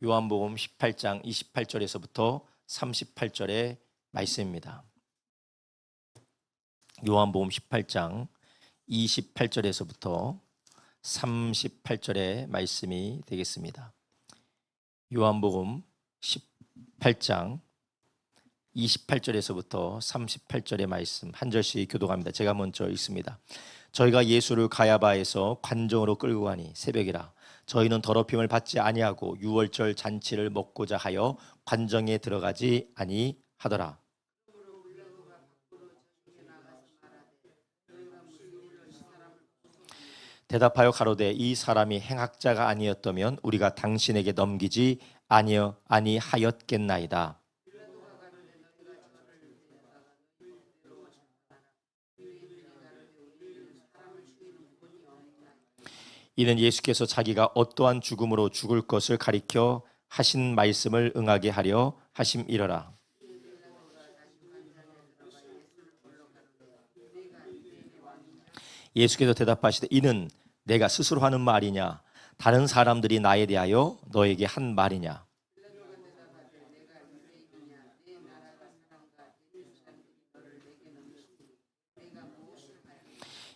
요한복음 18장 28절에서부터 38절의 말씀입니다. 요한복음 18장 28절에서부터 38절의 말씀이 되겠습니다. 요한복음 18장 28절에서부터 38절의 말씀 한 절씩 교독합니다. 제가 먼저 읽습니다. 저희가 예수를 가야바에서 관정으로 끌고 가니 새벽이라. 저희는 더럽힘을 받지 아니하고 유월절 잔치를 먹고자 하여 관정에 들어가지 아니하더라. 대답하여 가로되 이 사람이 행악자가 아니었다면 우리가 당신에게 넘기지 아니하였겠나이다. 이는 예수께서 자기가 어떠한 죽음으로 죽을 것을 가리켜 하신 말씀을 응하게 하려 하심이러라. 예수께서 대답하시되 이는 내가 스스로 하는 말이냐 다른 사람들이 나에 대하여 너에게 한 말이냐.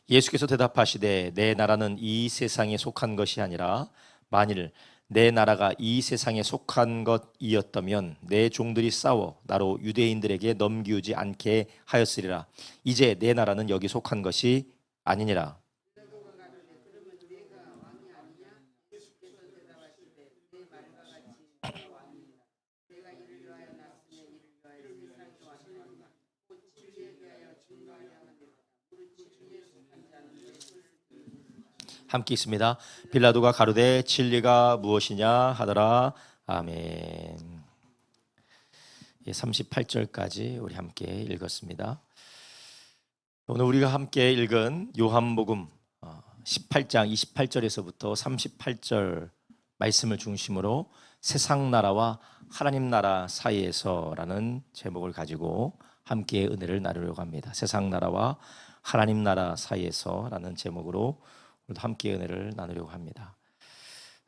예수께서 대답하시되 내 나라는 이 세상에 속한 것이 아니라 만일 내 나라가 이 세상에 속한 것이었다면 내 종들이 싸워 나로 유대인들에게 넘기우지 않게 하였으리라. 이제 내 나라는 여기 속한 것이 아니니라. 함께 있습니다. 빌라도가 가로되 진리가 무엇이냐 하더라. 아멘. 38절까지 우리 함께 읽었습니다. 오늘 우리가 함께 읽은 요한복음 18장 28절에서부터 38절 말씀을 중심으로 세상 나라와 하나님 나라 사이에서라는 제목을 가지고 함께 은혜를 나누려고 합니다. 세상 나라와 하나님 나라 사이에서라는 제목으로 오늘도 함께 은혜를 나누려고 합니다.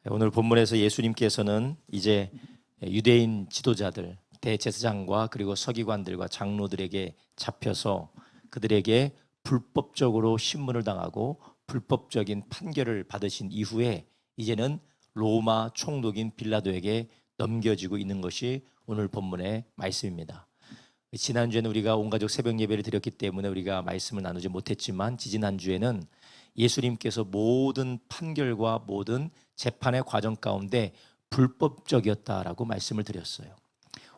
오늘 본문에서 예수님께서는 이제 유대인 지도자들, 대제사장과 그리고 서기관들과 장로들에게 잡혀서 그들에게 불법적으로 신문을 당하고 불법적인 판결을 받으신 이후에 이제는 로마 총독인 빌라도에게 넘겨지고 있는 것이 오늘 본문의 말씀입니다. 지난주에는 우리가 온가족 새벽 예배를 드렸기 때문에 우리가 말씀을 나누지 못했지만 지지난주에는 예수님께서 모든 판결과 모든 재판의 과정 가운데 불법적이었다라고 말씀을 드렸어요.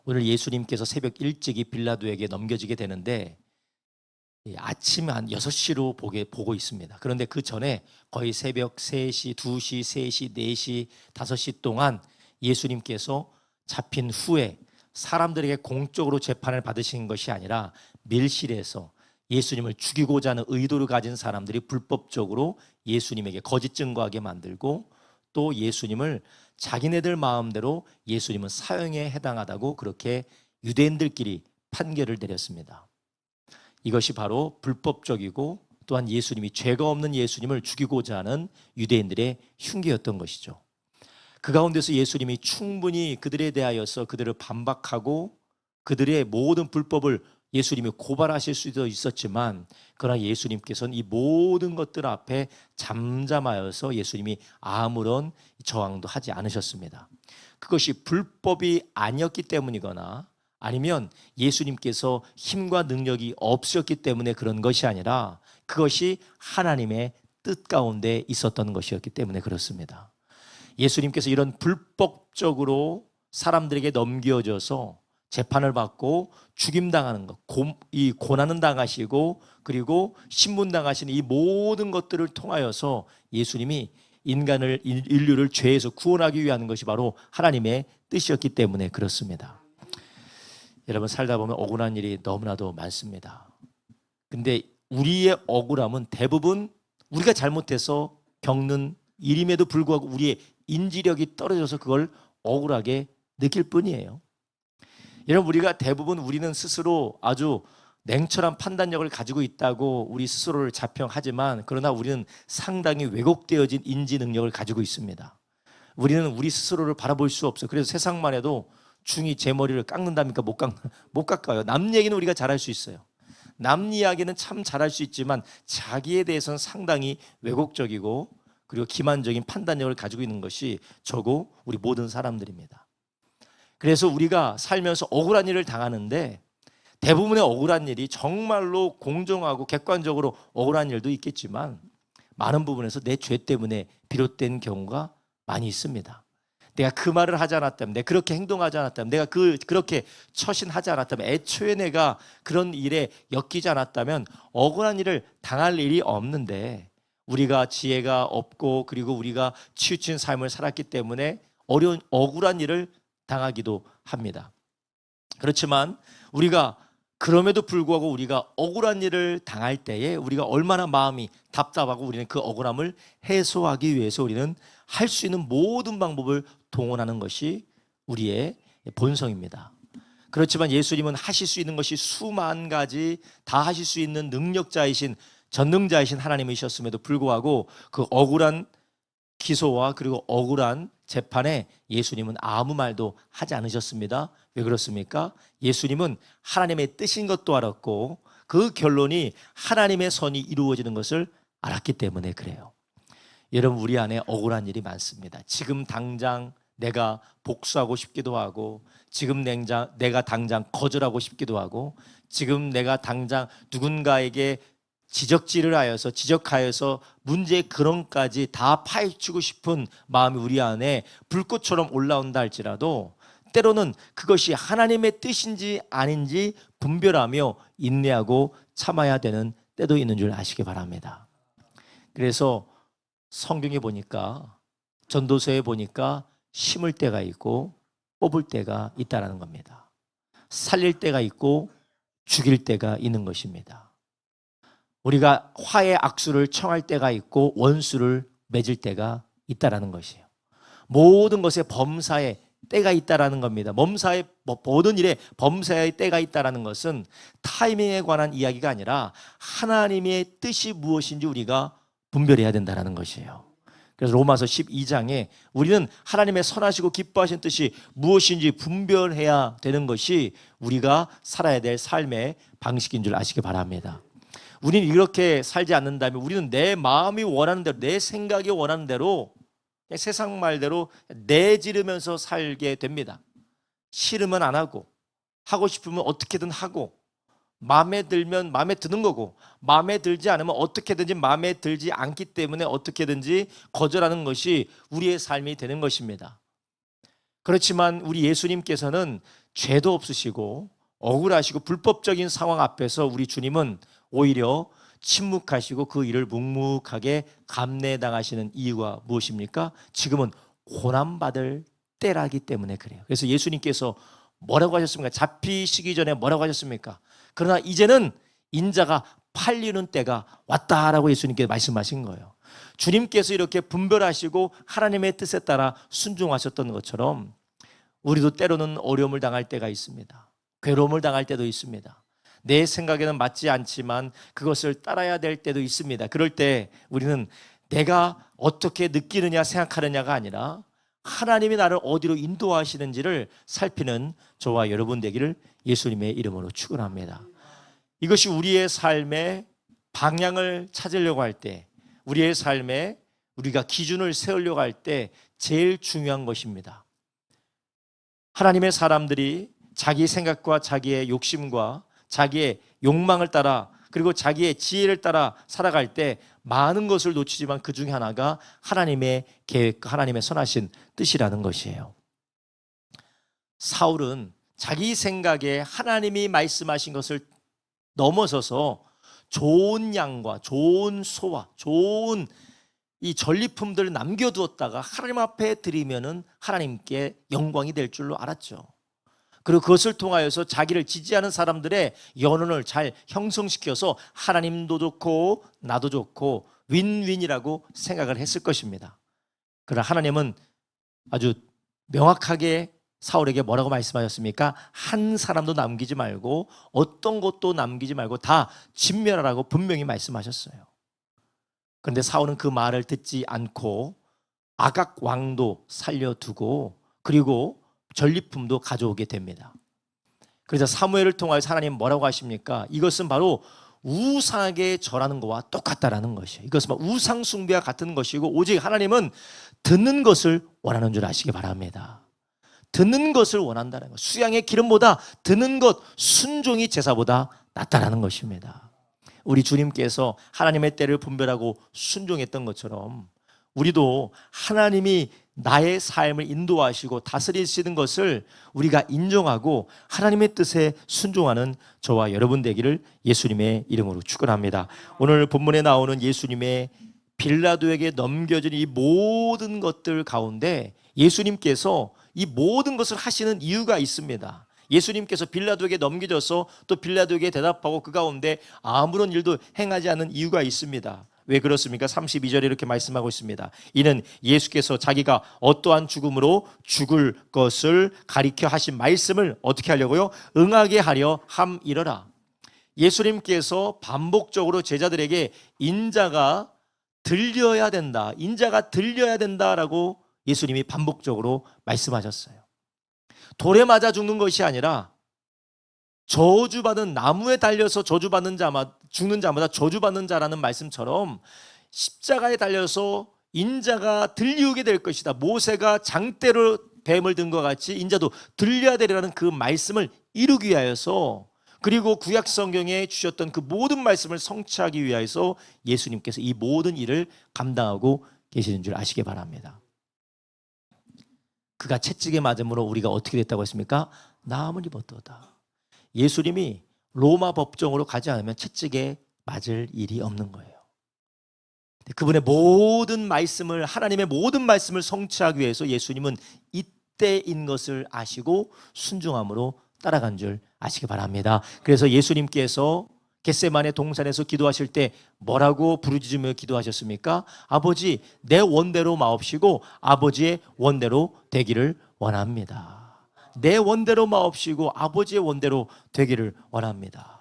오늘 예수님께서 새벽 일찍이 빌라도에게 넘겨지게 되는데 아침 한 6시로 보고 있습니다. 그런데 그 전에 거의 새벽 3시, 2시, 3시, 4시, 5시 동안 예수님께서 잡힌 후에 사람들에게 공적으로 재판을 받으신 것이 아니라 밀실에서 예수님을 죽이고자 하는 의도를 가진 사람들이 불법적으로 예수님에게 거짓 증거하게 만들고 또 예수님을 자기네들 마음대로 예수님은 사형에 해당하다고 그렇게 유대인들끼리 판결을 내렸습니다. 이것이 바로 불법적이고 또한 예수님이 죄가 없는 예수님을 죽이고자 하는 유대인들의 흉기였던 것이죠. 그 가운데서 예수님이 충분히 그들에 대하여서 그들을 반박하고 그들의 모든 불법을 예수님이 고발하실 수도 있었지만 그러나 예수님께서는 이 모든 것들 앞에 잠잠하여서 예수님이 아무런 저항도 하지 않으셨습니다. 그것이 불법이 아니었기 때문이거나 아니면 예수님께서 힘과 능력이 없었기 때문에 그런 것이 아니라 그것이 하나님의 뜻 가운데 있었던 것이었기 때문에 그렇습니다. 예수님께서 이런 불법적으로 사람들에게 넘겨져서 재판을 받고 죽임당하는 것, 이 고난은 당하시고 그리고 신문당하시는 이 모든 것들을 통하여서 예수님이 인류를 죄에서 구원하기 위한 것이 바로 하나님의 뜻이었기 때문에 그렇습니다. 여러분 살다 보면 억울한 일이 너무나도 많습니다. 근데 우리의 억울함은 대부분 우리가 잘못해서 겪는 일임에도 불구하고 우리의 인지력이 떨어져서 그걸 억울하게 느낄 뿐이에요. 여러분 우리가 대부분 우리는 스스로 아주 냉철한 판단력을 가지고 있다고 우리 스스로를 자평하지만 그러나 우리는 상당히 왜곡되어진 인지 능력을 가지고 있습니다. 우리는 우리 스스로를 바라볼 수 없어요. 그래서 세상만 해도 중이 제 머리를 깎는답니까? 못 깎아요. 남 얘기는 우리가 잘할 수 있어요. 남 이야기는 참 잘할 수 있지만 자기에 대해서는 상당히 왜곡적이고 그리고 기만적인 판단력을 가지고 있는 것이 저고 우리 모든 사람들입니다. 그래서 우리가 살면서 억울한 일을 당하는데 대부분의 억울한 일이 정말로 공정하고 객관적으로 억울한 일도 있겠지만 많은 부분에서 내 죄 때문에 비롯된 경우가 많이 있습니다. 내가 그 말을 하지 않았다면, 내가 그렇게 행동하지 않았다면, 내가 그렇게 처신하지 않았다면, 애초에 내가 그런 일에 엮이지 않았다면 억울한 일을 당할 일이 없는데 우리가 지혜가 없고 그리고 우리가 치우친 삶을 살았기 때문에 어려운 억울한 일을 당하기도 합니다. 그렇지만 우리가 그럼에도 불구하고 우리가 억울한 일을 당할 때에 우리가 얼마나 마음이 답답하고 우리는 그 억울함을 해소하기 위해서 우리는 할 수 있는 모든 방법을 동원하는 것이 우리의 본성입니다. 그렇지만 예수님은 하실 수 있는 것이 수만 가지 다 하실 수 있는 능력자이신 전능자이신 하나님이셨음에도 불구하고 그 억울한 기소와 그리고 억울한 재판에 예수님은 아무 말도 하지 않으셨습니다. 왜 그렇습니까? 예수님은 하나님의 뜻인 것도 알았고 그 결론이 하나님의 선이 이루어지는 것을 알았기 때문에 그래요. 여러분, 우리 안에 억울한 일이 많습니다. 지금 당장 내가 복수하고 싶기도 하고 지금 내가 당장 거절하고 싶기도 하고 지금 내가 당장 누군가에게 지적하여서 문제의 근원까지 다 파헤치고 싶은 마음이 우리 안에 불꽃처럼 올라온다 할지라도 때로는 그것이 하나님의 뜻인지 아닌지 분별하며 인내하고 참아야 되는 때도 있는 줄 아시기 바랍니다. 그래서 성경에 보니까 전도서에 보니까 심을 때가 있고 뽑을 때가 있다라는 겁니다. 살릴 때가 있고 죽일 때가 있는 것입니다. 우리가 화해 악수를 청할 때가 있고 원수를 맺을 때가 있다라는 것이에요. 모든 것에 범사에 때가 있다라는 겁니다. 모든 일에 범사의 때가 있다라는 것은 타이밍에 관한 이야기가 아니라 하나님의 뜻이 무엇인지 우리가 분별해야 된다라는 것이에요. 그래서 로마서 12장에 우리는 하나님의 선하시고 기뻐하신 뜻이 무엇인지 분별해야 되는 것이 우리가 살아야 될 삶의 방식인 줄 아시기 바랍니다. 우리는 이렇게 살지 않는다면 우리는 내 마음이 원하는 대로 내 생각이 원하는 대로 세상 말대로 내지르면서 살게 됩니다. 싫으면 안 하고 하고 싶으면 어떻게든 하고 마음에 들면 마음에 드는 거고 마음에 들지 않으면 어떻게든지 마음에 들지 않기 때문에 어떻게든지 거절하는 것이 우리의 삶이 되는 것입니다. 그렇지만 우리 예수님께서는 죄도 없으시고 억울하시고 불법적인 상황 앞에서 우리 주님은 오히려 침묵하시고 그 일을 묵묵하게 감내당하시는 이유가 무엇입니까? 지금은 고난받을 때라기 때문에 그래요. 그래서 예수님께서 뭐라고 하셨습니까? 잡히시기 전에 뭐라고 하셨습니까? 그러나 이제는 인자가 팔리는 때가 왔다라고 예수님께서 말씀하신 거예요. 주님께서 이렇게 분별하시고 하나님의 뜻에 따라 순종하셨던 것처럼 우리도 때로는 어려움을 당할 때가 있습니다. 괴로움을 당할 때도 있습니다. 내 생각에는 맞지 않지만 그것을 따라야 될 때도 있습니다. 그럴 때 우리는 내가 어떻게 느끼느냐 생각하느냐가 아니라 하나님이 나를 어디로 인도하시는지를 살피는 저와 여러분 되기를 예수님의 이름으로 축원합니다. 이것이 우리의 삶의 방향을 찾으려고 할 때, 우리의 삶에 우리가 기준을 세우려고 할 때 제일 중요한 것입니다. 하나님의 사람들이 자기 생각과 자기의 욕심과 자기의 욕망을 따라 그리고 자기의 지혜를 따라 살아갈 때 많은 것을 놓치지만 그 중에 하나가 하나님의 계획과 하나님의 선하신 뜻이라는 것이에요. 사울은 자기 생각에 하나님이 말씀하신 것을 넘어서서 좋은 양과 좋은 소와 좋은 이 전리품들을 남겨두었다가 하나님 앞에 드리면은 하나님께 영광이 될 줄로 알았죠. 그리고 그것을 통하여서 자기를 지지하는 사람들의 연원을 잘 형성시켜서 하나님도 좋고 나도 좋고 윈윈이라고 생각을 했을 것입니다. 그러나 하나님은 아주 명확하게 사울에게 뭐라고 말씀하셨습니까? 한 사람도 남기지 말고 어떤 것도 남기지 말고 다 진멸하라고 분명히 말씀하셨어요. 그런데 사울은 그 말을 듣지 않고 아각 왕도 살려두고 그리고 전리품도 가져오게 됩니다. 그래서 사무엘을 통하여 하나님 뭐라고 하십니까? 이것은 바로 우상에게 절하는 것과 똑같다라는 것이에요. 이것은 우상 숭배와 같은 것이고 오직 하나님은 듣는 것을 원하는 줄 아시기 바랍니다. 듣는 것을 원한다는 것. 수양의 기름보다 듣는 것, 순종이 제사보다 낫다라는 것입니다. 우리 주님께서 하나님의 때를 분별하고 순종했던 것처럼 우리도 하나님이 나의 삶을 인도하시고 다스리시는 것을 우리가 인정하고 하나님의 뜻에 순종하는 저와 여러분 되기를 예수님의 이름으로 축원합니다. 오늘 본문에 나오는 예수님의 빌라도에게 넘겨진 이 모든 것들 가운데 예수님께서 이 모든 것을 하시는 이유가 있습니다. 예수님께서 빌라도에게 넘겨져서 또 빌라도에게 대답하고 그 가운데 아무런 일도 행하지 않는 이유가 있습니다. 왜 그렇습니까? 32절에 이렇게 말씀하고 있습니다. 이는 예수께서 자기가 어떠한 죽음으로 죽을 것을 가리켜 하신 말씀을 어떻게 하려고요? 응하게 하려 함이러라. 예수님께서 반복적으로 제자들에게 인자가 들려야 된다, 인자가 들려야 된다라고 예수님이 반복적으로 말씀하셨어요. 돌에 맞아 죽는 것이 아니라 저주받은 나무에 달려서 저주받는 자마다 죽는 자마다 저주받는 자라는 말씀처럼 십자가에 달려서 인자가 들리우게 될 것이다. 모세가 장대로 뱀을 든 것 같이 인자도 들려야 되리라는 그 말씀을 이루기 위하여서 그리고 구약 성경에 주셨던 그 모든 말씀을 성취하기 위하여서 예수님께서 이 모든 일을 감당하고 계시는 줄 아시기 바랍니다. 그가 채찍에 맞음으로 우리가 어떻게 됐다고 했습니까? 나음을 입었도다. 예수님이 로마 법정으로 가지 않으면 채찍에 맞을 일이 없는 거예요. 그분의 모든 말씀을, 하나님의 모든 말씀을 성취하기 위해서 예수님은 이때인 것을 아시고 순종함으로 따라간 줄 아시기 바랍니다. 그래서 예수님께서 겟세마네 동산에서 기도하실 때 뭐라고 부르짖으며 기도하셨습니까? 아버지, 내 원대로 마옵시고 아버지의 원대로 되기를 원합니다. 내 원대로 마옵시고 아버지의 원대로 되기를 원합니다.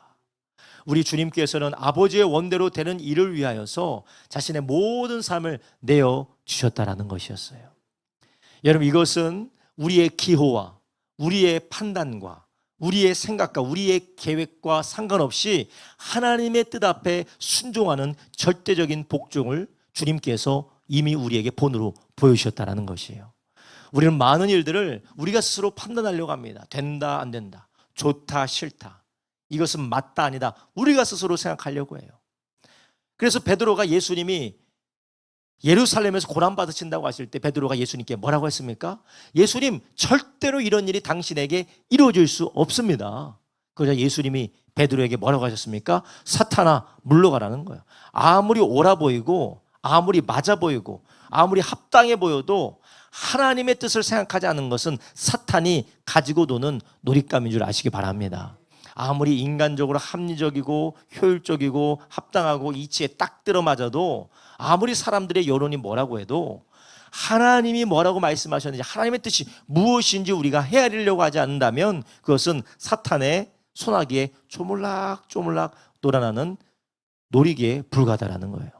우리 주님께서는 아버지의 원대로 되는 일을 위하여서 자신의 모든 삶을 내어 주셨다라는 것이었어요. 여러분, 이것은 우리의 기호와 우리의 판단과 우리의 생각과 우리의 계획과 상관없이 하나님의 뜻 앞에 순종하는 절대적인 복종을 주님께서 이미 우리에게 본으로 보여주셨다는 것이에요. 우리는 많은 일들을 우리가 스스로 판단하려고 합니다. 된다, 안 된다, 좋다, 싫다, 이것은 맞다, 아니다, 우리가 스스로 생각하려고 해요. 그래서 베드로가 예수님이 예루살렘에서 고난받으신다고 하실 때 베드로가 예수님께 뭐라고 했습니까? 예수님, 절대로 이런 일이 당신에게 이루어질 수 없습니다. 그러자 예수님이 베드로에게 뭐라고 하셨습니까? 사탄아, 물러가라는 거예요. 아무리 옳아 보이고 아무리 맞아 보이고 아무리 합당해 보여도 하나님의 뜻을 생각하지 않는 것은 사탄이 가지고 노는 놀잇감인 줄 아시기 바랍니다. 아무리 인간적으로 합리적이고 효율적이고 합당하고 이치에 딱 들어맞아도 아무리 사람들의 여론이 뭐라고 해도 하나님이 뭐라고 말씀하셨는지 하나님의 뜻이 무엇인지 우리가 헤아리려고 하지 않는다면 그것은 사탄의 소나기에 조물락조물락 놀아나는 놀이기에 불과하다라는 거예요.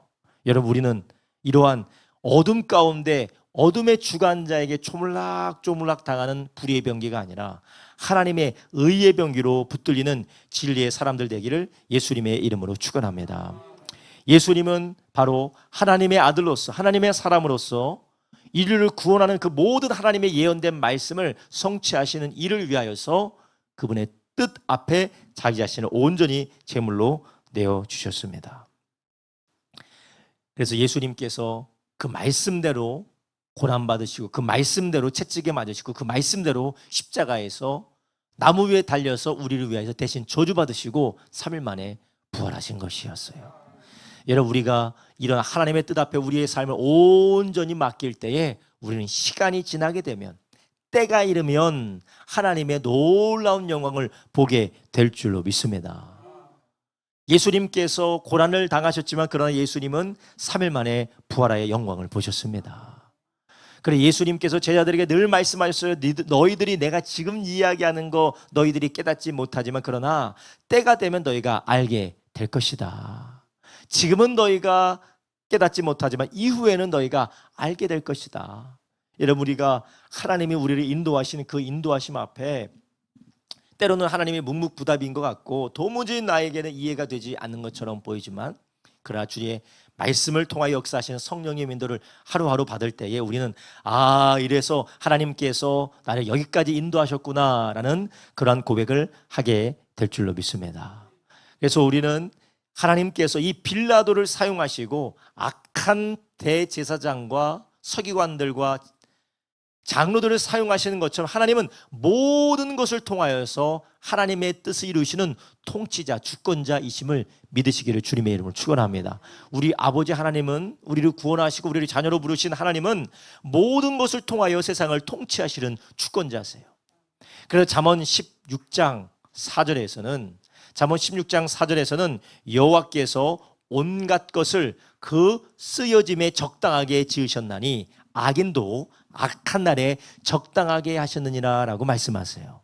여러분, 우리는 이러한 어둠 가운데 어둠의 주관자에게 조물락조물락 당하는 불의의 병기가 아니라 하나님의 의의 병기로 붙들리는 진리의 사람들 되기를 예수님의 이름으로 축원합니다. 예수님은 바로 하나님의 아들로서, 하나님의 사람으로서 인류를 구원하는 그 모든 하나님의 예언된 말씀을 성취하시는 일을 위하여서 그분의 뜻 앞에 자기 자신을 온전히 제물로 내어주셨습니다. 그래서 예수님께서 그 말씀대로 고난받으시고 그 말씀대로 채찍에 맞으시고 그 말씀대로 십자가에서 나무 위에 달려서 우리를 위해서 대신 저주받으시고 3일 만에 부활하신 것이었어요. 여러분, 우리가 이런 하나님의 뜻 앞에 우리의 삶을 온전히 맡길 때에 우리는 시간이 지나게 되면, 때가 이르면 하나님의 놀라운 영광을 보게 될 줄로 믿습니다. 예수님께서 고난을 당하셨지만 그러나 예수님은 3일 만에 부활하여 영광을 보셨습니다. 그래, 예수님께서 제자들에게 늘 말씀하셨어요. 너희들이 내가 지금 이야기하는 거 너희들이 깨닫지 못하지만 그러나 때가 되면 너희가 알게 될 것이다. 지금은 너희가 깨닫지 못하지만 이후에는 너희가 알게 될 것이다. 여러분, 우리가 하나님이 우리를 인도하시는 그 인도하심 앞에 때로는 하나님이 묵묵부답인 것 같고 도무지 나에게는 이해가 되지 않는 것처럼 보이지만, 그러나 주의 말씀을 통하여 역사하시는 성령의 인도를 하루하루 받을 때에 우리는 이래서 하나님께서 나를 여기까지 인도하셨구나라는 그러한 고백을 하게 될 줄로 믿습니다. 그래서 우리는 하나님께서 이 빌라도를 사용하시고 악한 대제사장과 서기관들과 장로들을 사용하시는 것처럼 하나님은 모든 것을 통하여서 하나님의 뜻을 이루시는 통치자, 주권자이심을 믿으시기를 주님의 이름으로 축원합니다. 우리 아버지 하나님은, 우리를 구원하시고 우리를 자녀로 부르신 하나님은 모든 것을 통하여 세상을 통치하시는 주권자세요. 그래서 잠언 16장 4절에서는 여호와께서 온갖 것을 그 쓰여짐에 적당하게 지으셨나니 악인도 악한 날에 적당하게 하셨느니라 라고 말씀하세요.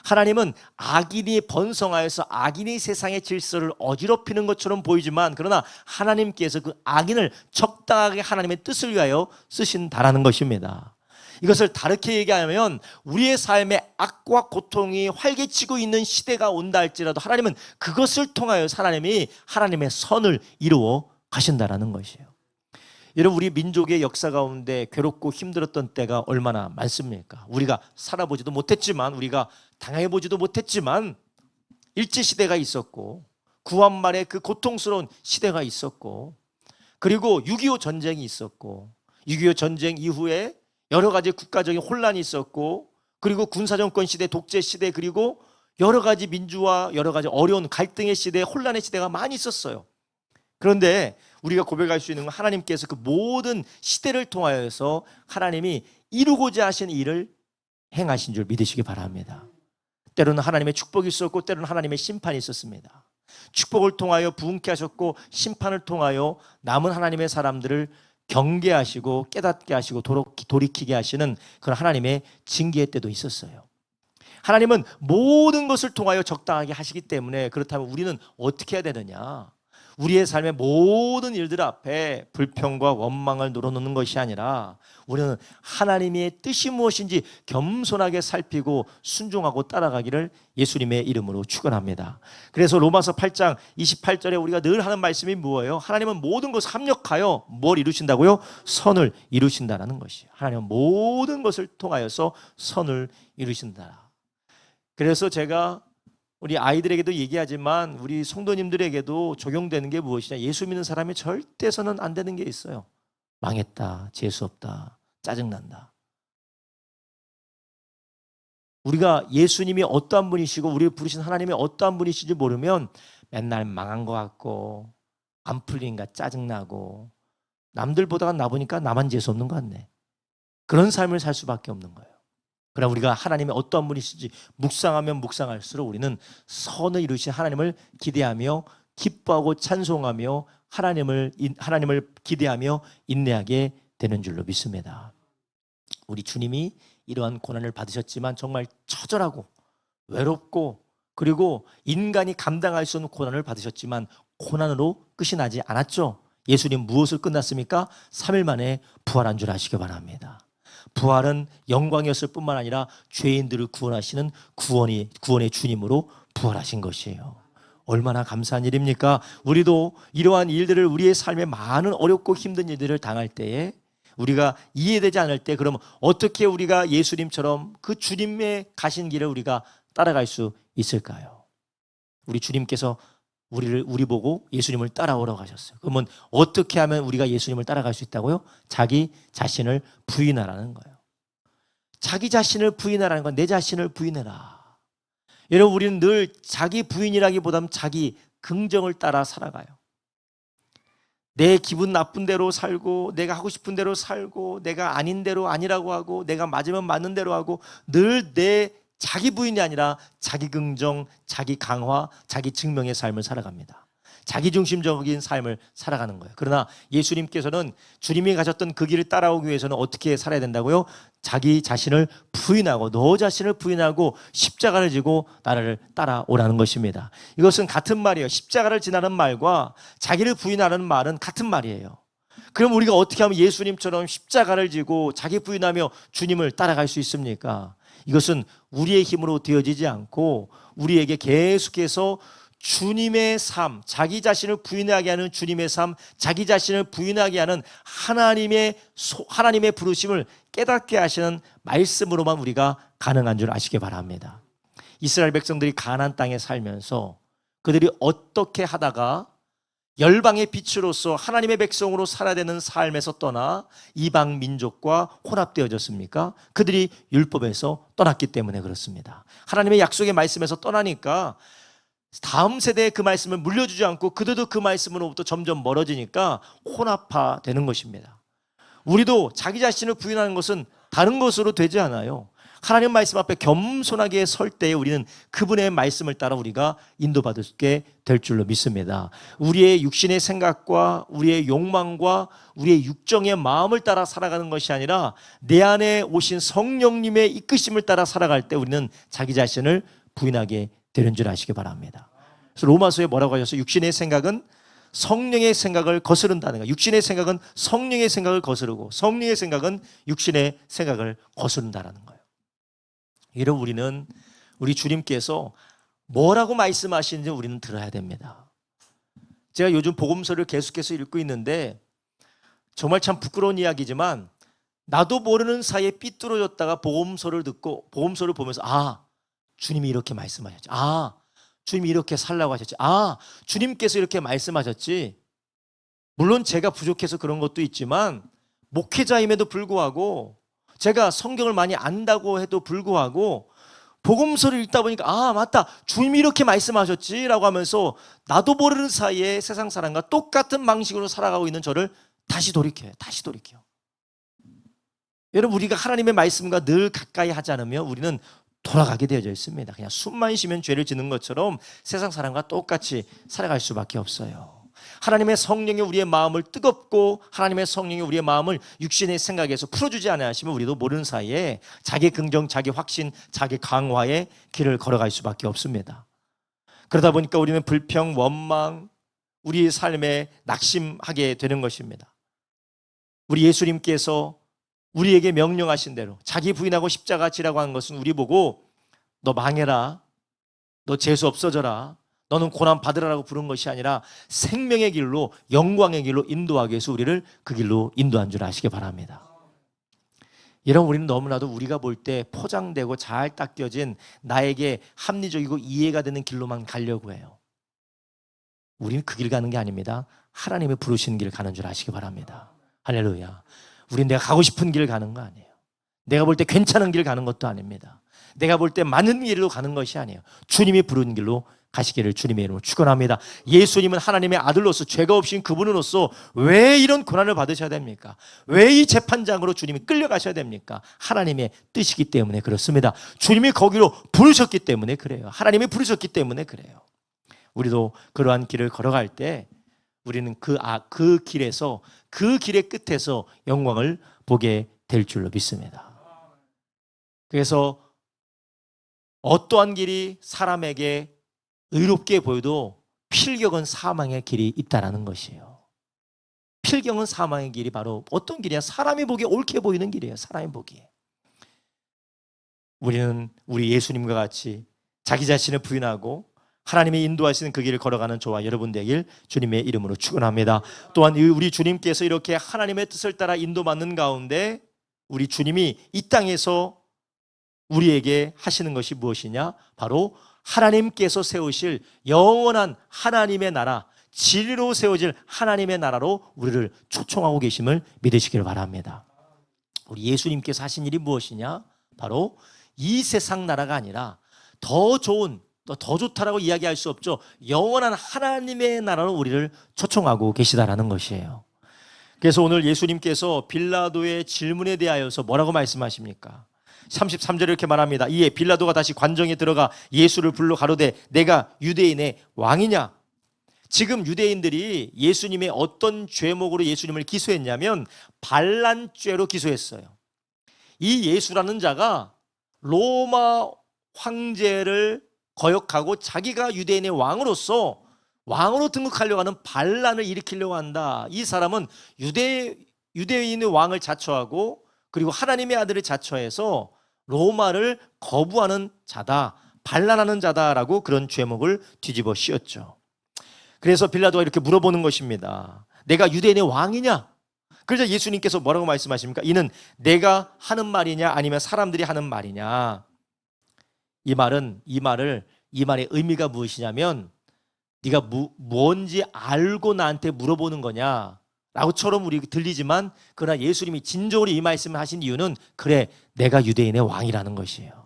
하나님은 악인이 번성하여서 악인이 세상의 질서를 어지럽히는 것처럼 보이지만, 그러나 하나님께서 그 악인을 적당하게 하나님의 뜻을 위하여 쓰신다라는 것입니다. 이것을 다르게 얘기하면 우리의 삶에 악과 고통이 활개치고 있는 시대가 온다 할지라도 하나님은 그것을 통하여 하나님이 하나님의 선을 이루어 가신다라는 것이에요. 여러분, 우리 민족의 역사 가운데 괴롭고 힘들었던 때가 얼마나 많습니까? 우리가 살아보지도 못했지만, 우리가 당해보지도 못했지만 일제시대가 있었고, 구한말의 그 고통스러운 시대가 있었고, 그리고 6.25 전쟁이 있었고, 6.25 전쟁 이후에 여러 가지 국가적인 혼란이 있었고, 그리고 군사정권 시대, 독재 시대, 그리고 여러 가지 민주화, 여러 가지 어려운 갈등의 시대, 혼란의 시대가 많이 있었어요. 그런데 우리가 고백할 수 있는 건 하나님께서 그 모든 시대를 통하여서 하나님이 이루고자 하신 일을 행하신 줄 믿으시기 바랍니다. 때로는 하나님의 축복이 있었고 때로는 하나님의 심판이 있었습니다. 축복을 통하여 부흥케 하셨고 심판을 통하여 남은 하나님의 사람들을 경계하시고 깨닫게 하시고 돌이키게 하시는 그런 하나님의 징계의 때도 있었어요. 하나님은 모든 것을 통하여 적당하게 하시기 때문에, 그렇다면 우리는 어떻게 해야 되느냐? 우리의 삶의 모든 일들 앞에 불평과 원망을 늘어놓는 것이 아니라 우리는 하나님의 뜻이 무엇인지 겸손하게 살피고 순종하고 따라가기를 예수님의 이름으로 축원합니다. 그래서 로마서 8장 28절에 우리가 늘 하는 말씀이 뭐예요? 하나님은 모든 것을 합력하여 뭘 이루신다고요? 선을 이루신다는 것이에요. 하나님은 모든 것을 통하여서 선을 이루신다. 그래서 제가 우리 아이들에게도 얘기하지만 우리 성도님들에게도 적용되는 게 무엇이냐? 예수 믿는 사람이 절대서는 안 되는 게 있어요. 망했다, 재수없다, 짜증난다. 우리가 예수님이 어떠한 분이시고 우리를 부르신 하나님이 어떠한 분이신지 모르면 맨날 망한 것 같고 안 풀리니까 짜증나고 남들보다가 나 보니까 나만 재수없는 것 같네. 그런 삶을 살 수밖에 없는 거예요. 그러나 우리가 하나님이 어떠한 분이신지 묵상하면 묵상할수록 우리는 선을 이루신 하나님을 기대하며 기뻐하고 찬송하며 하나님을 기대하며 인내하게 되는 줄로 믿습니다. 우리 주님이 이러한 고난을 받으셨지만 정말 처절하고 외롭고 그리고 인간이 감당할 수 없는 고난을 받으셨지만 고난으로 끝이 나지 않았죠. 예수님 무엇을 끝났습니까? 3일 만에 부활한 줄 아시기 바랍니다. 부활은 영광이었을 뿐만 아니라 죄인들을 구원하시는 구원의 주님으로 부활하신 것이에요. 얼마나 감사한 일입니까? 우리도 이러한 일들을 우리의 삶에 많은 어렵고 힘든 일들을 당할 때에 우리가 이해되지 않을 때 그러면 어떻게 우리가 예수님처럼 그 주님의 가신 길을 우리가 따라갈 수 있을까요? 우리 주님께서 우리 보고 예수님을 따라오라고 하셨어요. 그러면 어떻게 하면 우리가 예수님을 따라갈 수 있다고요? 자기 자신을 부인하라는 거예요. 자기 자신을 부인하라는 건 내 자신을 부인해라. 여러분, 우리는 늘 자기 부인이라기보다는 자기 긍정을 따라 살아가요. 내 기분 나쁜 대로 살고 내가 하고 싶은 대로 살고 내가 아닌 대로 아니라고 하고 내가 맞으면 맞는 대로 하고 늘 내 자기 부인이 아니라 자기 긍정, 자기 강화, 자기 증명의 삶을 살아갑니다. 자기중심적인 삶을 살아가는 거예요. 그러나 예수님께서는 주님이 가셨던 그 길을 따라오기 위해서는 어떻게 살아야 된다고요? 자기 자신을 부인하고 너 자신을 부인하고 십자가를 지고 나를 따라오라는 것입니다. 이것은 같은 말이에요. 십자가를 지나는 말과 자기를 부인하는 말은 같은 말이에요. 그럼 우리가 어떻게 하면 예수님처럼 십자가를 지고 자기 부인하며 주님을 따라갈 수 있습니까? 이것은 우리의 힘으로 되어지지 않고 우리에게 계속해서 주님의 삶, 자기 자신을 부인하게 하는 주님의 삶, 자기 자신을 부인하게 하는 하나님의 부르심을 깨닫게 하시는 말씀으로만 우리가 가능한 줄 아시기 바랍니다. 이스라엘 백성들이 가나안 땅에 살면서 그들이 어떻게 하다가 열방의 빛으로서 하나님의 백성으로 살아야 되는 삶에서 떠나 이방 민족과 혼합되어졌습니까? 그들이 율법에서 떠났기 때문에 그렇습니다. 하나님의 약속의 말씀에서 떠나니까 다음 세대에 그 말씀을 물려주지 않고 그들도 그 말씀으로부터 점점 멀어지니까 혼합화되는 것입니다. 우리도 자기 자신을 부인하는 것은 다른 것으로 되지 않아요. 하나님 말씀 앞에 겸손하게 설 때에 우리는 그분의 말씀을 따라 우리가 인도받게 될 줄로 믿습니다. 우리의 육신의 생각과 우리의 욕망과 우리의 육정의 마음을 따라 살아가는 것이 아니라 내 안에 오신 성령님의 이끄심을 따라 살아갈 때 우리는 자기 자신을 부인하게 되는 줄 아시기 바랍니다. 그래서 로마서에 뭐라고 하셔서 육신의 생각은 성령의 생각을 거스른다는 거. 육신의 생각은 성령의 생각을 거스르고 성령의 생각은 육신의 생각을 거스른다는 거예요. 이런 우리는 우리 주님께서 뭐라고 말씀하시는지 우리는 들어야 됩니다. 제가 요즘 복음서를 계속해서 읽고 있는데 정말 참 부끄러운 이야기지만 나도 모르는 사이에 삐뚤어졌다가 복음서를 듣고 복음서를 보면서 주님이 이렇게 말씀하셨지. 주님이 이렇게 살라고 하셨지. 주님께서 이렇게 말씀하셨지. 물론 제가 부족해서 그런 것도 있지만 목회자임에도 불구하고 제가 성경을 많이 안다고 해도 불구하고 복음서를 읽다 보니까 맞다. 주님이 이렇게 말씀하셨지라고 하면서 나도 모르는 사이에 세상 사람과 똑같은 방식으로 살아가고 있는 저를 다시 돌이켜요. 여러분 우리가 하나님의 말씀과 늘 가까이 하지 않으면 우리는 돌아가게 되어져 있습니다. 그냥 숨만 쉬면 죄를 짓는 것처럼 세상 사람과 똑같이 살아갈 수밖에 없어요. 하나님의 성령이 우리의 마음을 뜨겁고 하나님의 성령이 우리의 마음을 육신의 생각에서 풀어주지 않아 하시면 우리도 모르는 사이에 자기 긍정, 자기 확신, 자기 강화의 길을 걸어갈 수밖에 없습니다. 그러다 보니까 우리는 불평, 원망, 우리의 삶에 낙심하게 되는 것입니다. 우리 예수님께서 우리에게 명령하신 대로 자기 부인하고 십자가 지라고 하는 것은 우리 보고 너 망해라, 너 재수 없어져라, 너는 고난 받으라고 부른 것이 아니라 생명의 길로 영광의 길로 인도하기 위해서 우리를 그 길로 인도한 줄 아시기 바랍니다. 여러분 우리는 너무나도 우리가 볼 때 포장되고 잘 닦여진 나에게 합리적이고 이해가 되는 길로만 가려고 해요. 우리는 그 길 가는 게 아닙니다. 하나님의 부르신 길 가는 줄 아시기 바랍니다. 할렐루야. 우린 내가 가고 싶은 길 가는 거 아니에요. 내가 볼 때 괜찮은 길 가는 것도 아닙니다. 내가 볼 때 맞는 길로 가는 것이 아니에요. 주님이 부른 길로 가시기를 주님의 이름으로 축원합니다. 예수님은 하나님의 아들로서 죄가 없인 그분으로서 왜 이런 고난을 받으셔야 됩니까? 왜 이 재판장으로 주님이 끌려가셔야 됩니까? 하나님의 뜻이기 때문에 그렇습니다. 주님이 거기로 부르셨기 때문에 그래요. 하나님이 부르셨기 때문에 그래요. 우리도 그러한 길을 걸어갈 때 우리는 그 길에서 그 길의 끝에서 영광을 보게 될 줄로 믿습니다. 그래서 어떠한 길이 사람에게 의롭게 보여도 필경은 사망의 길이 있다라는 것이에요. 필경은 사망의 길이 바로 어떤 길이야? 사람이 보기에 옳게 보이는 길이에요. 사람이 보기에. 우리는 우리 예수님과 같이 자기 자신을 부인하고 하나님이 인도하시는 그 길을 걸어가는 저와 여러분 되길 주님의 이름으로 축원합니다. 또한 우리 주님께서 이렇게 하나님의 뜻을 따라 인도받는 가운데 우리 주님이 이 땅에서 우리에게 하시는 것이 무엇이냐? 바로 하나님께서 세우실 영원한 하나님의 나라, 진리로 세워질 하나님의 나라로 우리를 초청하고 계심을 믿으시기를 바랍니다. 우리 예수님께서 하신 일이 무엇이냐? 바로 이 세상 나라가 아니라 더 좋은, 더 좋다라고 이야기할 수 없죠. 영원한 하나님의 나라로 우리를 초청하고 계시다라는 것이에요. 그래서 오늘 예수님께서 빌라도의 질문에 대하여서 뭐라고 말씀하십니까? 33절에 이렇게 말합니다. 이에 빌라도가 다시 관정에 들어가 예수를 불러 가로되 내가 유대인의 왕이냐? 지금 유대인들이 예수님의 어떤 죄목으로 예수님을 기소했냐면 반란죄로 기소했어요. 이 예수라는 자가 로마 황제를 거역하고 자기가 유대인의 왕으로서 왕으로 등극하려고 하는 반란을 일으키려고 한다. 이 사람은 유대인의 왕을 자처하고 그리고 하나님의 아들을 자처해서 로마를 거부하는 자다, 반란하는 자다라고 그런 죄목을 뒤집어 씌웠죠. 그래서 빌라도가 이렇게 물어보는 것입니다. 내가 유대인의 왕이냐? 그래서 예수님께서 뭐라고 말씀하십니까? 이는 내가 하는 말이냐 아니면 사람들이 하는 말이냐? 이 말의 의미가 무엇이냐면 네가 뭔지 알고 나한테 물어보는 거냐? 라고처럼 우리 들리지만 그러나 예수님이 진정으로 이 말씀을 하신 이유는 그래, 내가 유대인의 왕이라는 것이에요.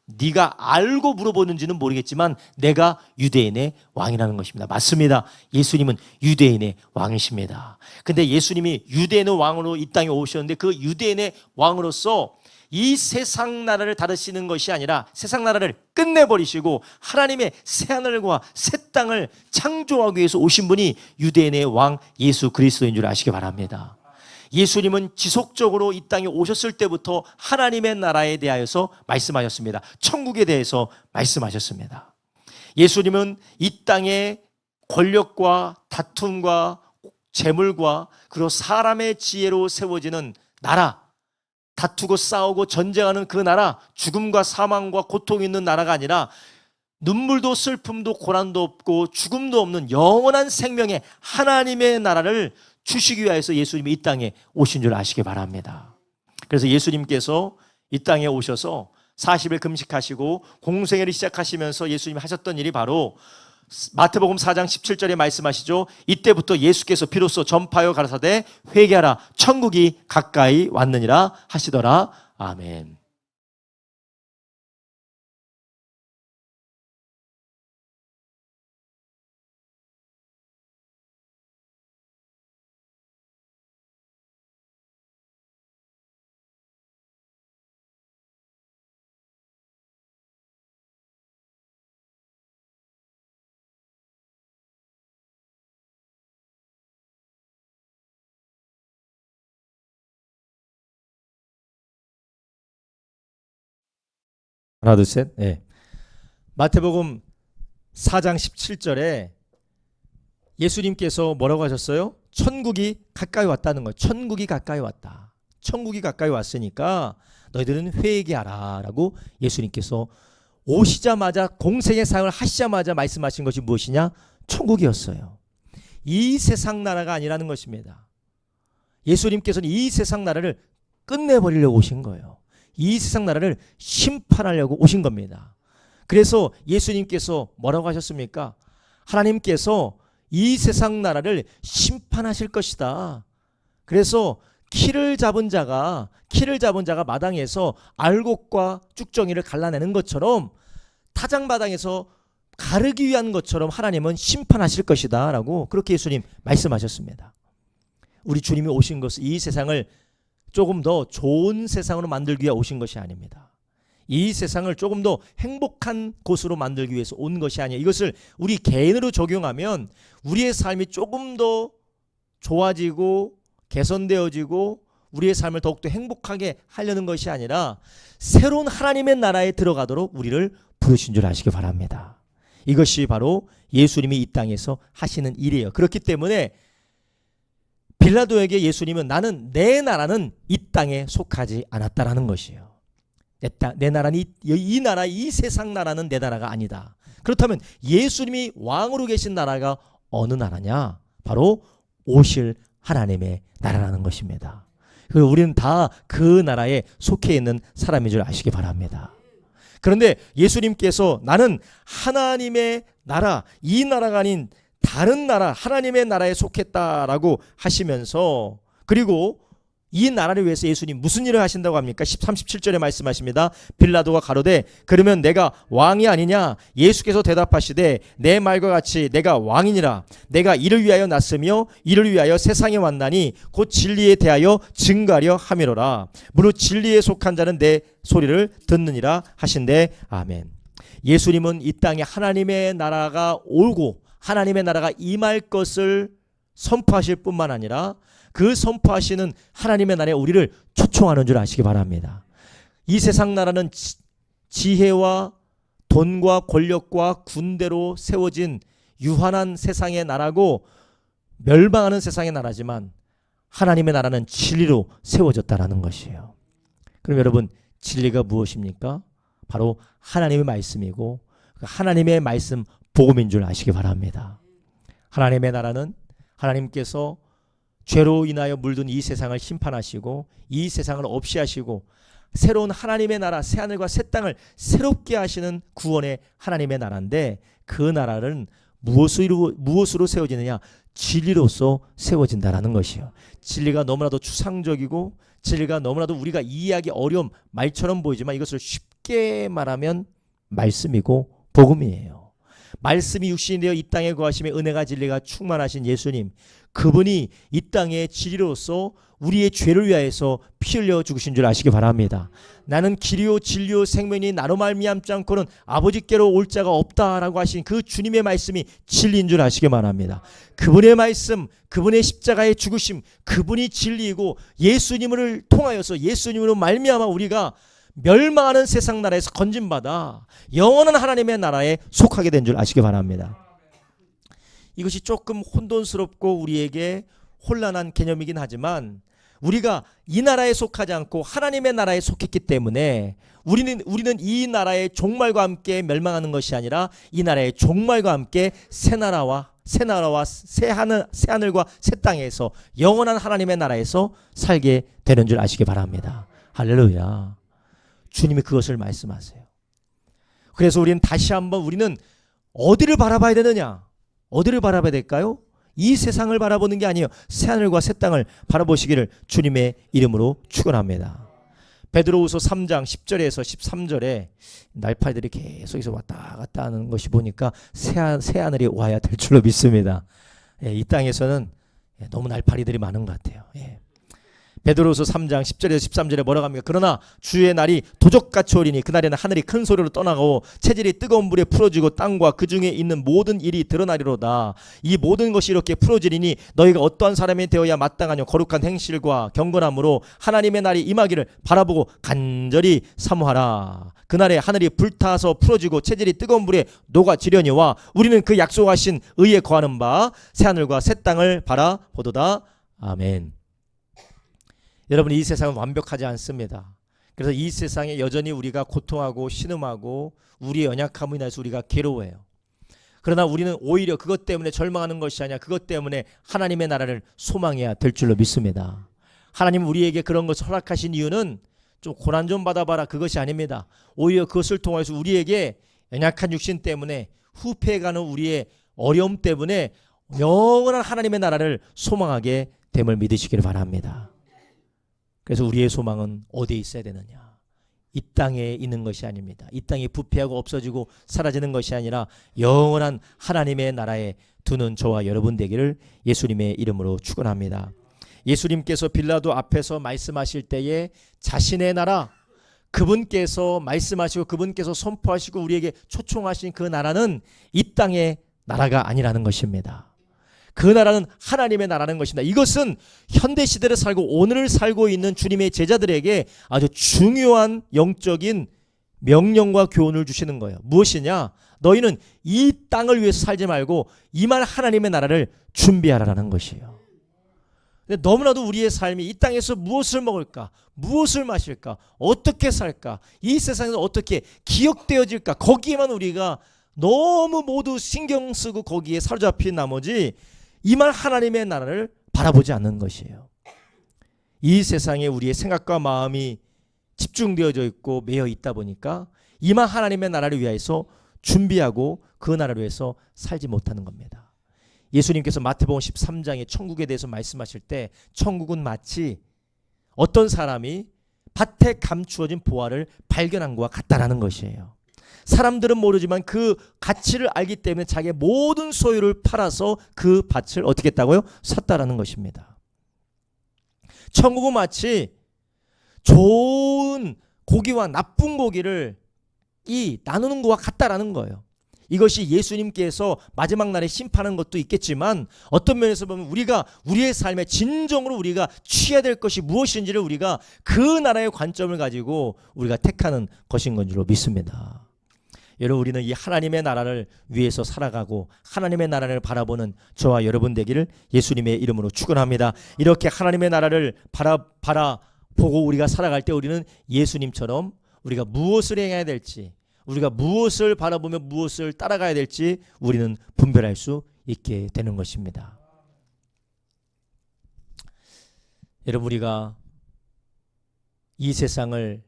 네가 알고 물어보는지는 모르겠지만 내가 유대인의 왕이라는 것입니다. 맞습니다. 예수님은 유대인의 왕이십니다. 근데 예수님이 유대인의 왕으로 이 땅에 오셨는데 그 유대인의 왕으로서 이 세상 나라를 다루시는 것이 아니라 세상 나라를 끝내버리시고 하나님의 새하늘과 새 땅을 창조하기 위해서 오신 분이 유대인의 왕 예수 그리스도인 줄 아시기 바랍니다. 예수님은 지속적으로 이 땅에 오셨을 때부터 하나님의 나라에 대하여서 말씀하셨습니다. 천국에 대해서 말씀하셨습니다. 예수님은 이 땅에 권력과 다툼과 재물과 그리고 사람의 지혜로 세워지는 나라, 다투고 싸우고 전쟁하는 그 나라, 죽음과 사망과 고통이 있는 나라가 아니라 눈물도 슬픔도 고난도 없고 죽음도 없는 영원한 생명의 하나님의 나라를 주시기 위해서 예수님이 이 땅에 오신 줄 아시기 바랍니다. 그래서 예수님께서 이 땅에 오셔서 40일 금식하시고 공생애를 시작하시면서 예수님이 하셨던 일이 바로 마태복음 4장 17절에 말씀하시죠. 이때부터 예수께서 비로소 전파하여 가라사대 회개하라 천국이 가까이 왔느니라 하시더라. 아멘. 하나 둘 셋. 네. 마태복음 4장 17절에 예수님께서 뭐라고 하셨어요? 천국이 가까이 왔다는 거예요. 천국이 가까이 왔다. 천국이 가까이 왔으니까 너희들은 회개하라 라고 예수님께서 오시자마자 공생의 사역을 하시자마자 말씀하신 것이 무엇이냐? 천국이었어요. 이 세상 나라가 아니라는 것입니다. 예수님께서는 이 세상 나라를 끝내버리려고 오신 거예요. 이 세상 나라를 심판하려고 오신 겁니다. 그래서 예수님께서 뭐라고 하셨습니까? 하나님께서 이 세상 나라를 심판하실 것이다. 그래서 키를 잡은 자가 마당에서 알곡과 쭉정이를 갈라내는 것처럼 타작마당에서 가르기 위한 것처럼 하나님은 심판하실 것이다 라고 그렇게 예수님 말씀하셨습니다. 우리 주님이 오신 것은 이 세상을 조금 더 좋은 세상으로 만들기 위해 오신 것이 아닙니다. 이 세상을 조금 더 행복한 곳으로 만들기 위해서 온 것이 아니에요. 이것을 우리 개인으로 적용하면 우리의 삶이 조금 더 좋아지고 개선되어지고 우리의 삶을 더욱더 행복하게 하려는 것이 아니라 새로운 하나님의 나라에 들어가도록 우리를 부르신 줄 아시기 바랍니다. 이것이 바로 예수님이 이 땅에서 하시는 일이에요. 그렇기 때문에 빌라도에게 예수님은 나는 내 나라는 이 땅에 속하지 않았다라는 것이에요. 내 나라는 이 나라, 이 세상 나라는 내 나라가 아니다. 그렇다면 예수님이 왕으로 계신 나라가 어느 나라냐? 바로 오실 하나님의 나라라는 것입니다. 그리고 우리는 다 그 나라에 속해 있는 사람인 줄 아시기 바랍니다. 그런데 예수님께서 나는 하나님의 나라, 이 나라가 아닌 다른 나라, 하나님의 나라에 속했다라고 하시면서 그리고 이 나라를 위해서 예수님 무슨 일을 하신다고 합니까? 37절에 말씀하십니다. 빌라도가 가로되 그러면 내가 왕이 아니냐? 예수께서 대답하시되 내 말과 같이 내가 왕이니라. 내가 이를 위하여 났으며 이를 위하여 세상에 왔나니 곧 진리에 대하여 증거하려 함이로라. 무릇 진리에 속한 자는 내 소리를 듣느니라 하신대. 아멘. 예수님은 이 땅에 하나님의 나라가 오고 하나님의 나라가 임할 것을 선포하실 뿐만 아니라 그 선포하시는 하나님의 나라에 우리를 초청하는 줄 아시기 바랍니다. 이 세상 나라는 지혜와 돈과 권력과 군대로 세워진 유한한 세상의 나라고 멸망하는 세상의 나라지만 하나님의 나라는 진리로 세워졌다라는 것이에요. 그럼 여러분, 진리가 무엇입니까? 바로 하나님의 말씀이고 하나님의 말씀 복음인 줄 아시기 바랍니다. 하나님의 나라는 하나님께서 죄로 인하여 물든 이 세상을 심판하시고 이 세상을 없이 하시고 새로운 하나님의 나라, 새하늘과 새 땅을 새롭게 하시는 구원의 하나님의 나라인데, 그 나라는 무엇으로 세워지느냐? 진리로서 세워진다라는 것이요. 진리가 너무나도 추상적이고 진리가 너무나도 우리가 이해하기 어려운 말처럼 보이지만 이것을 쉽게 말하면 말씀이고 복음이에요. 말씀이 육신이 되어 이 땅에 거하시며 은혜가 진리가 충만하신 예수님, 그분이 이 땅의 진리로서 우리의 죄를 위하여서 피 흘려 죽으신 줄 아시기 바랍니다. 나는 길이요 진리요 생명이 나로 말미암지 않고는 아버지께로 올 자가 없다라고 하신 그 주님의 말씀이 진리인 줄 아시기 바랍니다. 그분의 말씀, 그분의 십자가의 죽으심, 그분이 진리이고 예수님을 통하여서 예수님으로 말미암아 우리가 멸망하는 세상 나라에서 건진받아 영원한 하나님의 나라에 속하게 된 줄 아시기 바랍니다. 이것이 조금 혼돈스럽고 우리에게 혼란한 개념이긴 하지만 우리가 이 나라에 속하지 않고 하나님의 나라에 속했기 때문에 우리는 이 나라의 종말과 함께 멸망하는 것이 아니라 이 나라의 종말과 함께 새 하늘과 새 땅에서 영원한 하나님의 나라에서 살게 되는 줄 아시기 바랍니다. 할렐루야. 주님이 그것을 말씀하세요. 그래서 우리는 다시 한번 우리는 어디를 바라봐야 되느냐? 어디를 바라봐야 될까요? 이 세상을 바라보는 게 아니에요. 새하늘과 새 땅을 바라보시기를 주님의 이름으로 축원합니다. 베드로후서 3장 10절에서 13절에 날파리들이 계속해서 왔다 갔다 하는 것이 보니까 새하늘이 와야 될 줄로 믿습니다. 이 땅에서는 너무 날파리들이 많은 것 같아요. 베드로후서 3장 10절에서 13절에 뭐라고 합니까? 그러나 주의 날이 도적같이 오리니 그날에는 하늘이 큰 소리로 떠나고 체질이 뜨거운 불에 풀어지고 땅과 그 중에 있는 모든 일이 드러나리로다. 이 모든 것이 이렇게 풀어지리니 너희가 어떠한 사람이 되어야 마땅하냐? 거룩한 행실과 경건함으로 하나님의 날이 임하기를 바라보고 간절히 사모하라. 그날에 하늘이 불타서 풀어지고 체질이 뜨거운 불에 녹아지려니와 우리는 그 약속하신 의에 거하는 바 새하늘과 새 땅을 바라보도다. 아멘. 여러분, 이 세상은 완벽하지 않습니다. 그래서 이 세상에 여전히 우리가 고통하고 신음하고 우리의 연약함으로 인해서 우리가 괴로워해요. 그러나 우리는 오히려 그것 때문에 절망하는 것이 아니라 그것 때문에 하나님의 나라를 소망해야 될 줄로 믿습니다. 하나님 우리에게 그런 것을 허락하신 이유는 좀 고난 좀 받아봐라 그것이 아닙니다. 오히려 그것을 통해서 우리에게 연약한 육신 때문에 후패해가는 우리의 어려움 때문에 영원한 하나님의 나라를 소망하게 됨을 믿으시기를 바랍니다. 그래서 우리의 소망은 어디에 있어야 되느냐? 이 땅에 있는 것이 아닙니다. 이 땅이 부패하고 없어지고 사라지는 것이 아니라 영원한 하나님의 나라에 두는 저와 여러분 되기를 예수님의 이름으로 축원합니다. 예수님께서 빌라도 앞에서 말씀하실 때에 자신의 나라, 그분께서 말씀하시고 그분께서 선포하시고 우리에게 초청하신 그 나라는 이 땅의 나라가 아니라는 것입니다. 그 나라는 하나님의 나라는 것입니다. 이것은 현대시대를 살고 오늘을 살고 있는 주님의 제자들에게 아주 중요한 영적인 명령과 교훈을 주시는 거예요. 무엇이냐? 너희는 이 땅을 위해서 살지 말고 이만 하나님의 나라를 준비하라는 것이에요. 근데 너무나도 우리의 삶이 이 땅에서 무엇을 먹을까? 무엇을 마실까? 어떻게 살까? 이 세상에서 어떻게 기억되어질까? 거기에만 우리가 너무 모두 신경 쓰고 거기에 사로잡힌 나머지 이만 하나님의 나라를 바라보지 않는 것이에요. 이 세상에 우리의 생각과 마음이 집중되어져 있고 매여 있다 보니까 이만 하나님의 나라를 위하여서 준비하고 그 나라를 위해서 살지 못하는 겁니다. 예수님께서 마태복음 13장에 천국에 대해서 말씀하실 때 천국은 마치 어떤 사람이 밭에 감추어진 보화를 발견한 것과 같다라는 것이에요. 사람들은 모르지만 그 가치를 알기 때문에 자기의 모든 소유를 팔아서 그 밭을 어떻게 했다고요? 샀다라는 것입니다. 천국은 마치 좋은 고기와 나쁜 고기를 나누는 것과 같다라는 거예요. 이것이 예수님께서 마지막 날에 심판하는 것도 있겠지만 어떤 면에서 보면 우리가 우리의 삶에 진정으로 우리가 취해야 될 것이 무엇인지를 우리가 그 나라의 관점을 가지고 우리가 택하는 것인 건 줄로 믿습니다. 여러분 우리는 이 하나님의 나라를 위해서 살아가고 하나님의 나라를 바라보는 저와 여러분 되기를 예수님의 이름으로 축원합니다. 이렇게 하나님의 나라를 바라보고 우리가 살아갈 때 우리는 예수님처럼 우리가 무엇을 해야 될지, 우리가 무엇을 바라보며 무엇을 따라가야 될지 우리는 분별할 수 있게 되는 것입니다. 여러분 우리가 이 세상을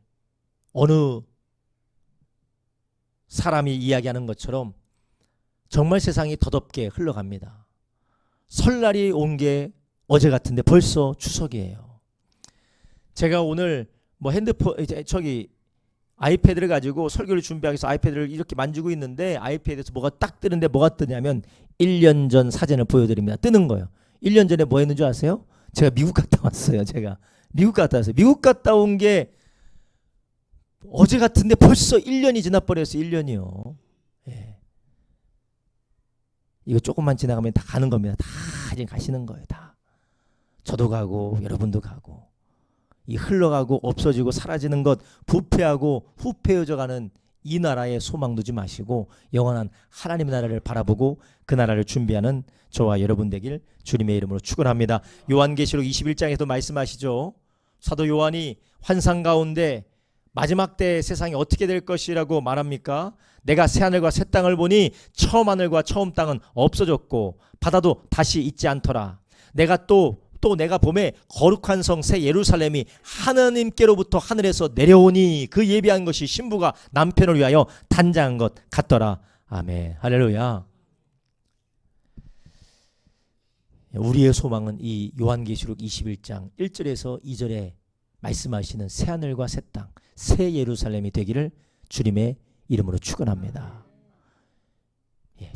어느 사람이 이야기하는 것처럼 정말 세상이 더덥게 흘러갑니다. 설날이 온 게 어제 같은데 벌써 추석이에요. 제가 오늘 핸드폰 아이패드를 가지고 설교를 준비하기 위해서 아이패드를 이렇게 만지고 있는데 아이패드에서 뭐가 딱 뜨는데 뭐가 뜨냐면 1년 전 사진을 보여드립니다. 뜨는 거예요. 1년 전에 뭐 했는 줄 아세요? 제가 미국 갔다 왔어요. 미국 갔다 온 게 어제 같은데 벌써 1년이 지나버렸어요. 1년이요. 예. 이거 조금만 지나가면 다 가는 겁니다. 다 이제 가시는 거예요. 다. 저도 가고 여러분도 가고. 이 흘러가고 없어지고 사라지는 것, 부패하고 후패해져가는 이 나라에 소망 두지 마시고 영원한 하나님의 나라를 바라보고 그 나라를 준비하는 저와 여러분 되길 주님의 이름으로 축원합니다. 요한계시록 21장에도 말씀하시죠. 사도 요한이 환상 가운데 마지막 때 세상이 어떻게 될 것이라고 말합니까? 내가 새하늘과 새 땅을 보니 처음 하늘과 처음 땅은 없어졌고 바다도 다시 있지 않더라. 내가 또 내가 봄에 거룩한 성 새 예루살렘이 하나님께로부터 하늘에서 내려오니 그 예비한 것이 신부가 남편을 위하여 단장한 것 같더라. 아멘. 할렐루야. 우리의 소망은 이 요한계시록 21장 1절에서 2절에 말씀하시는 새하늘과 새 땅, 새 예루살렘이 되기를 주님의 이름으로 축원합니다.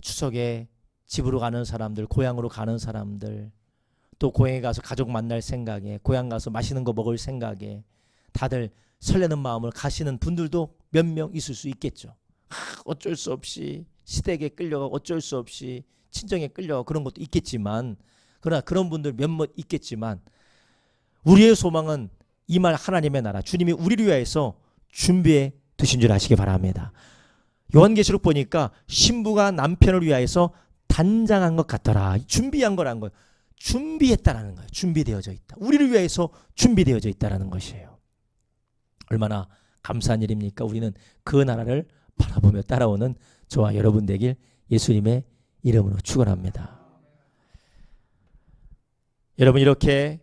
추석에 집으로 가는 사람들, 고향으로 가는 사람들, 또 고향에 가서 가족 만날 생각에, 고향 가서 맛있는 거 먹을 생각에 다들 설레는 마음을 가시는 분들도 몇 명 있을 수 있겠죠. 어쩔 수 없이 시댁에 끌려가, 어쩔 수 없이 친정에 끌려가, 그런 것도 있겠지만, 그러나 그런 분들 몇몇 있겠지만 우리의 소망은 이 말 하나님의 나라, 주님이 우리를 위해서 준비해 두신 줄 아시기 바랍니다. 요한계시록 보니까 신부가 남편을 위하여서 단장한 것 같더라. 준비한 거라는 거예요. 준비했다라는 거예요. 준비되어져 있다. 우리를 위해서 준비되어져 있다라는 것이에요. 얼마나 감사한 일입니까? 우리는 그 나라를 바라보며 따라오는 저와 여러분 되길 예수님의 이름으로 축원합니다. 여러분 이렇게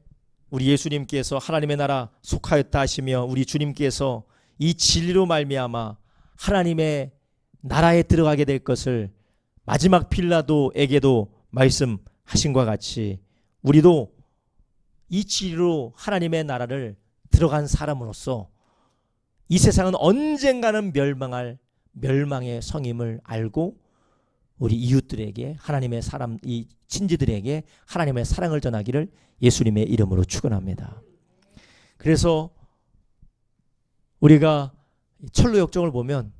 우리 예수님께서 하나님의 나라 속하였다 하시며 우리 주님께서 이 진리로 말미암아 하나님의 나라에 들어가게 될 것을 마지막 빌라도에게도 말씀하신 것과 같이 우리도 이 진리로 하나님의 나라를 들어간 사람으로서 이 세상은 언젠가는 멸망할 멸망의 성임을 알고 우리 이웃들에게 하나님의 사람, 이 친지들에게 하나님의 사랑을 전하기를 예수님의 이름으로 축원합니다. 그래서 우리가 철로역정을 보면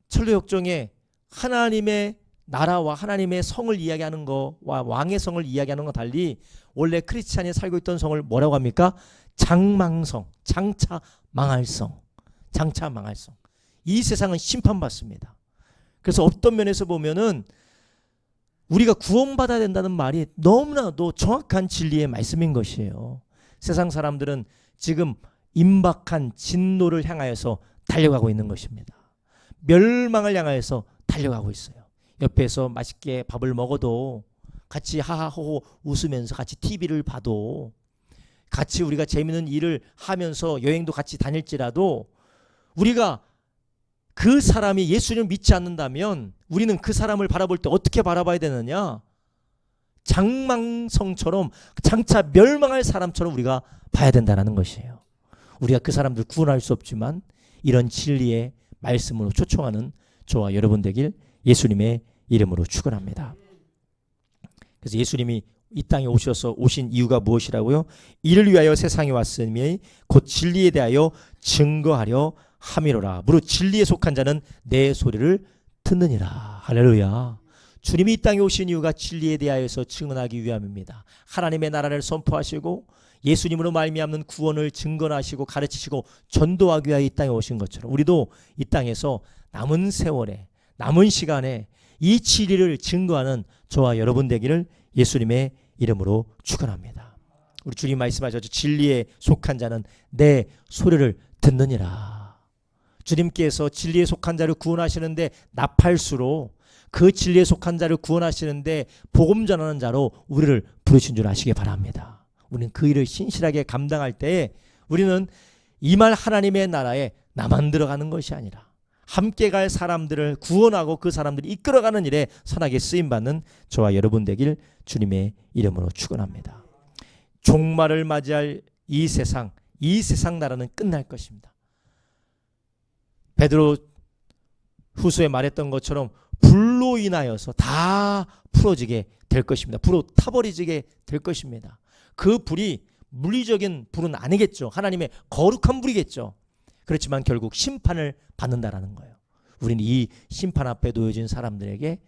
철로역정에 하나님의 나라와 하나님의 성을 이야기하는 것과 왕의 성을 이야기하는 것과 달리 원래 크리스찬이 살고 있던 성을 뭐라고 합니까? 장망성, 장차 망할 성, 장차 망할 성. 이 세상은 심판받습니다. 그래서 어떤 면에서 보면은 우리가 구원받아야 된다는 말이 너무나도 정확한 진리의 말씀인 것이에요. 세상 사람들은 지금 임박한 진노를 향하여서 달려가고 있는 것입니다. 멸망을 향하여서 달려가고 있어요. 옆에서 맛있게 밥을 먹어도 같이 하하호호 웃으면서 같이 TV를 봐도 같이 우리가 재미있는 일을 하면서 여행도 같이 다닐지라도 우리가 그 사람이 예수님을 믿지 않는다면 우리는 그 사람을 바라볼 때 어떻게 바라봐야 되느냐? 장망성처럼 장차 멸망할 사람처럼 우리가 봐야 된다는 것이에요. 우리가 그 사람들 구원할 수 없지만 이런 진리의 말씀으로 초청하는 저와 여러분 되길 예수님의 이름으로 축원합니다. 그래서 예수님이 이 땅에 오신 이유가 무엇이라고요? 이를 위하여 세상에 왔으니 곧 진리에 대하여 증거하려 함이로라. 무릇 진리에 속한 자는 내 소리를 듣느니라. 할렐루야. 주님이 이 땅에 오신 이유가 진리에 대하여서 증언하기 위함입니다. 하나님의 나라를 선포하시고 예수님으로 말미암는 구원을 증거하시고 가르치시고 전도하기 위하여 이 땅에 오신 것처럼 우리도 이 땅에서 남은 세월에 남은 시간에 이 진리를 증거하는 저와 여러분 되기를 예수님의 이름으로 축원합니다. 우리 주님 말씀하셨죠. 진리에 속한 자는 내 소리를 듣느니라. 주님께서 진리에 속한 자를 구원하시는데 나팔수로 그 진리에 속한 자를 구원하시는데 복음 전하는 자로 우리를 부르신 줄 아시기 바랍니다. 우리는 그 일을 신실하게 감당할 때에 우리는 이 말 하나님의 나라에 나만 들어가는 것이 아니라 함께 갈 사람들을 구원하고 그 사람들이 이끌어가는 일에 선하게 쓰임받는 저와 여러분 되길 주님의 이름으로 축원합니다. 종말을 맞이할 이 세상 나라는 끝날 것입니다. 베드로 후서에 말했던 것처럼 불로 인하여서 다 풀어지게 될 것입니다. 불로 타버리게 될 것입니다. 그 불이 물리적인 불은 아니겠죠. 하나님의 거룩한 불이겠죠. 그렇지만 결국 심판을 받는다라는 거예요. 우리는 이 심판 앞에 놓여진 사람들에게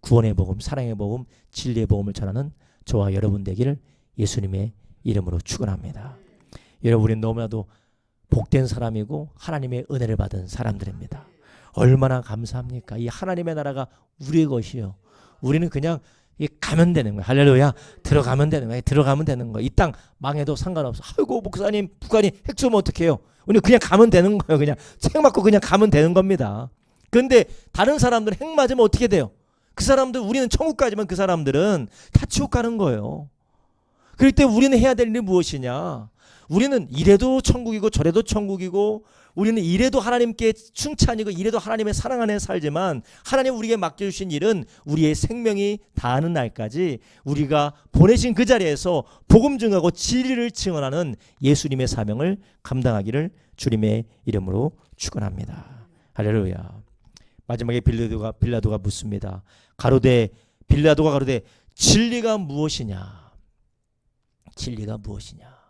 구원의 복음, 사랑의 복음, 진리의 복음을 전하는 저와 여러분 되기를 예수님의 이름으로 축원합니다. 여러분, 우리는 너무나도 복된 사람이고 하나님의 은혜를 받은 사람들입니다. 얼마나 감사합니까? 이 하나님의 나라가 우리의 것이요. 우리는 그냥 가면 되는 거야. 할렐루야. 들어가면 되는 거야. 들어가면 되는 거야. 이 땅 망해도 상관없어. 아이고 목사님 북한이 핵 쏘면 어떡해요? 우리는 그냥 가면 되는 거예요. 그냥 책 맞고 그냥 가면 되는 겁니다. 그런데 다른 사람들은 핵 맞으면 어떻게 돼요? 그 사람들, 우리는 천국 가지만 그 사람들은 다 지옥 가는 거예요. 그럴 때 우리는 해야 될 일이 무엇이냐? 우리는 이래도 천국이고 저래도 천국이고 우리는 이래도 하나님께 칭찬이고 이래도 하나님의 사랑 안에 살지만 하나님 우리에게 맡겨주신 일은 우리의 생명이 다하는 날까지 우리가 보내신 그 자리에서 복음 증하고 진리를 증언하는 예수님의 사명을 감당하기를 주님의 이름으로 축원합니다. 할렐루야. 마지막에 빌라도가 묻습니다. 빌라도가 가로되 진리가 무엇이냐? 진리가 무엇이냐?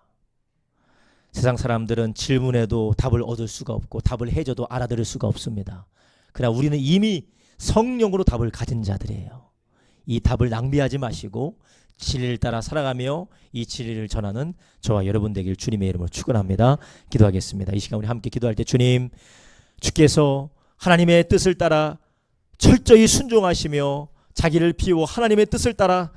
세상 사람들은 질문해도 답을 얻을 수가 없고 답을 해줘도 알아들을 수가 없습니다. 그러나 우리는 이미 성령으로 답을 가진 자들이에요. 이 답을 낭비하지 마시고 진리를 따라 살아가며 이 진리를 전하는 저와 여러분 되길 주님의 이름으로 축원합니다. 기도하겠습니다. 이 시간 우리 함께 기도할 때 주께서 하나님의 뜻을 따라 철저히 순종하시며 자기를 비워 하나님의 뜻을 따라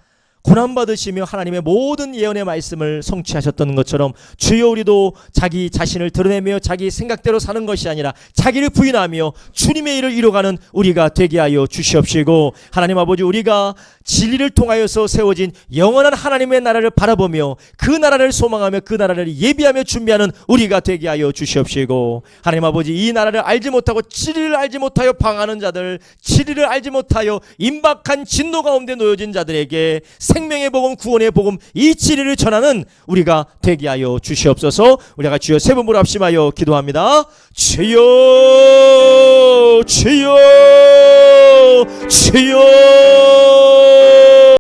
고난받으시며 하나님의 모든 예언의 말씀을 성취하셨던 것처럼 주여 우리도 자기 자신을 드러내며 자기 생각대로 사는 것이 아니라 자기를 부인하며 주님의 일을 이뤄가는 우리가 되게 하여 주시옵시고 하나님 아버지 우리가 진리를 통하여서 세워진 영원한 하나님의 나라를 바라보며 그 나라를 소망하며 그 나라를 예비하며 준비하는 우리가 되게 하여 주시옵시고 하나님 아버지 이 나라를 알지 못하고 진리를 알지 못하여 방하는 자들 진리를 알지 못하여 임박한 진노 가운데 놓여진 자들에게 생명의 복음 구원의 복음 이 진리를 전하는 우리가 되게 하여 주시옵소서. 우리가 주여 세 번으로 합심하여 기도합니다. 주여 주여 주여